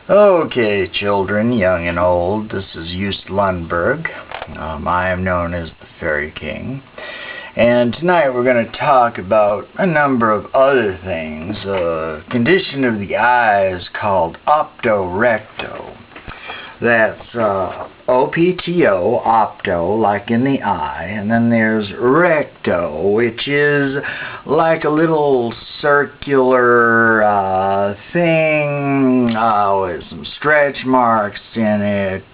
Okay, children, young and old, this is Just Lundberg. I am known as the Fairy King. And tonight we're going to talk about a number of other things. A condition of the eye is called optorecto. That's O-P-T-O, opto, like in the eye, and then there's recto, which is like a little circular thing with some stretch marks in it.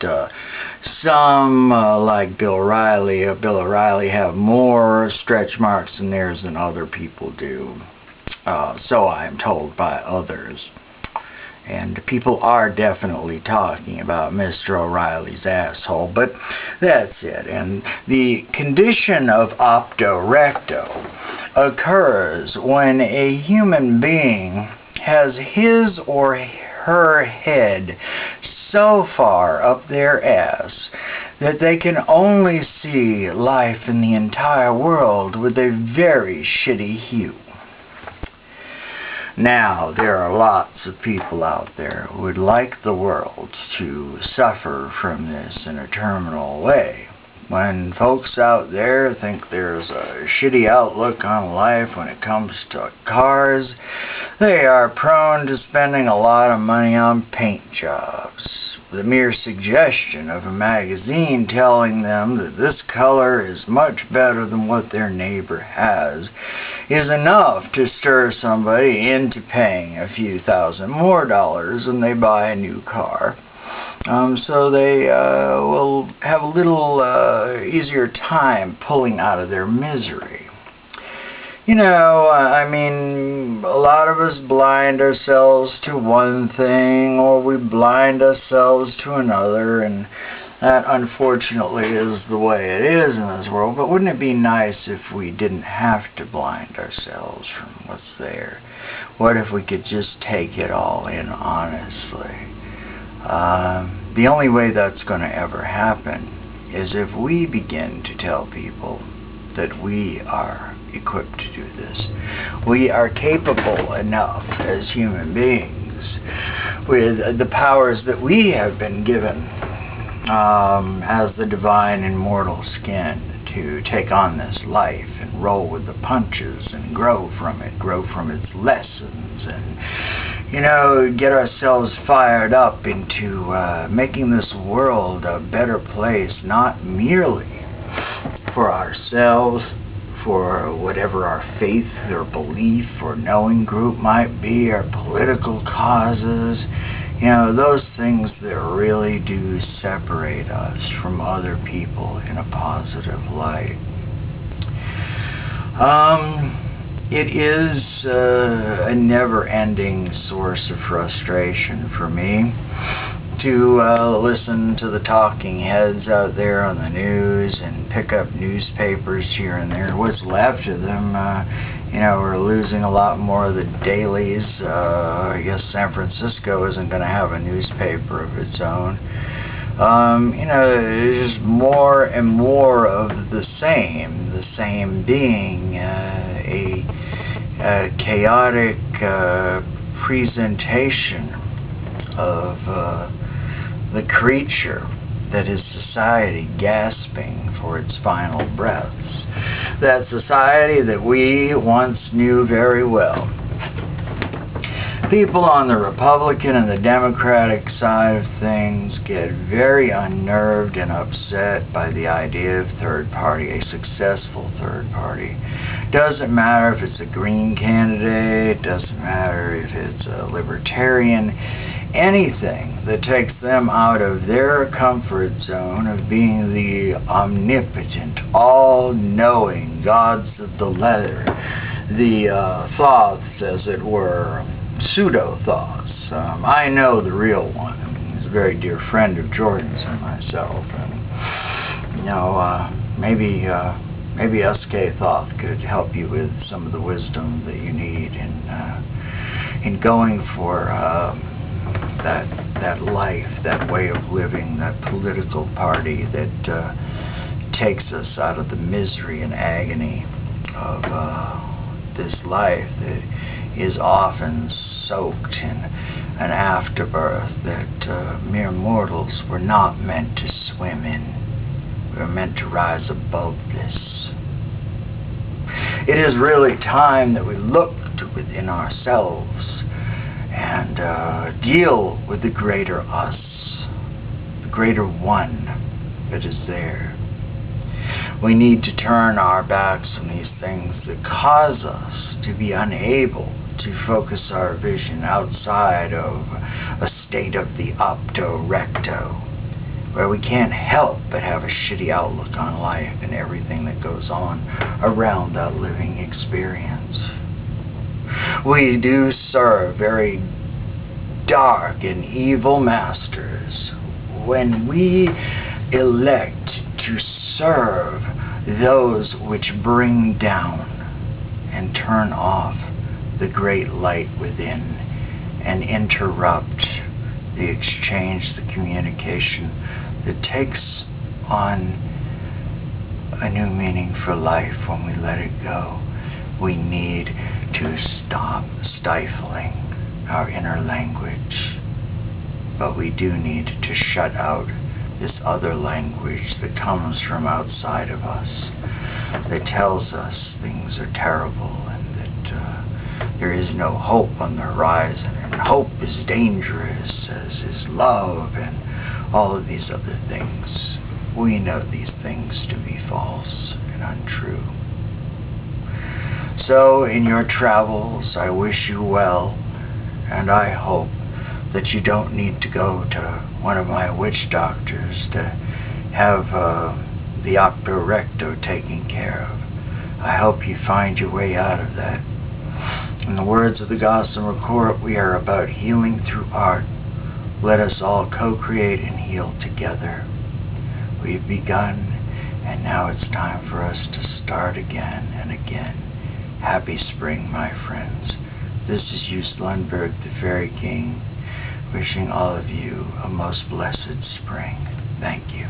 Some, like Bill O'Reilly have more stretch marks in theirs than other people do. So I am told by others. And people are definitely talking about Mr. O'Reilly's asshole, but that's it. And the condition of optorecto occurs when a human being has his or her head so far up their ass that they can only see life in the entire world with a very shitty hue. Now, there are lots of people out there who would like the world to suffer from this in a terminal way. When folks out there think there's a shitty outlook on life when it comes to cars, they are prone to spending a lot of money on paint jobs. The mere suggestion of a magazine telling them that this color is much better than what their neighbor has is enough to stir somebody into paying a few $1,000 more when they buy a new car. So they will have a little easier time pulling out of their misery. You know, I mean, a lot of us blind ourselves to one thing, or we blind ourselves to another, and that, unfortunately, is the way it is in this world. But wouldn't it be nice if we didn't have to blind ourselves from what's there? What if we could just take it all in honestly? The only way that's going to ever happen is if we begin to tell people that we are equipped to do this. We are capable enough as human beings with the powers that we have been given as the divine immortal skin to take on this life and roll with the punches and grow from its lessons, and, you know, get ourselves fired up into making this world a better place, not merely for ourselves, for whatever our faith or belief or knowing group might be, our political causes, you know, those things that really do separate us from other people in a positive light. It is a never-ending source of frustration for me to listen to the talking heads out there on the news and pick up newspapers here and there. What's left of them, you know, we're losing a lot more of the dailies. I guess San Francisco isn't going to have a newspaper of its own. You know, there's just more and more of the same being a chaotic presentation of the creature that is society, gasping for its final breaths. That society that we once knew very well. People on the Republican and the Democratic side of things get very unnerved and upset by the idea of third party, a successful third party. Doesn't matter if it's a Green candidate, doesn't matter if it's a Libertarian, anything that takes them out of their comfort zone of being the omnipotent, all-knowing gods of the leather, the thoughts, as it were, pseudo-thoughts. I know the real one. I mean, he's a very dear friend of Jordan's and myself, and, you know, maybe SK Thoth could help you with some of the wisdom that you need in going for that life, that way of living, that political party that takes us out of the misery and agony of this life that is often soaked in an afterbirth that mere mortals were not meant to swim in. We were meant to rise above this. It is really time that we looked within ourselves and deal with the greater us, the greater one that is there. We need to turn our backs on these things that cause us to be unable to focus our vision outside of a state of the opto recto, where we can't help but have a shitty outlook on life and everything that goes on around that living experience. We do serve very dark and evil masters when we elect to serve those which bring down and turn off the great light within and interrupt the exchange, the communication that takes on a new meaning for life when we let it go. We need to stop stifling our inner language, but we do need to shut out this other language that comes from outside of us, that tells us things are terrible and that there is no hope on the horizon, and hope is dangerous, as is love, and all of these other things. We know these things to be false and untrue. So in your travels, I wish you well, and I hope that you don't need to go to one of my witch doctors to have the opto recto taken care of. I hope you find your way out of that. In the words of the Gossamer Court, we are about healing through art. Let us all co-create and heal together. We've begun, and now it's time for us to start again and again. Happy spring, my friends. This is Just Lundberg, the Fairy King, wishing all of you a most blessed spring. Thank you.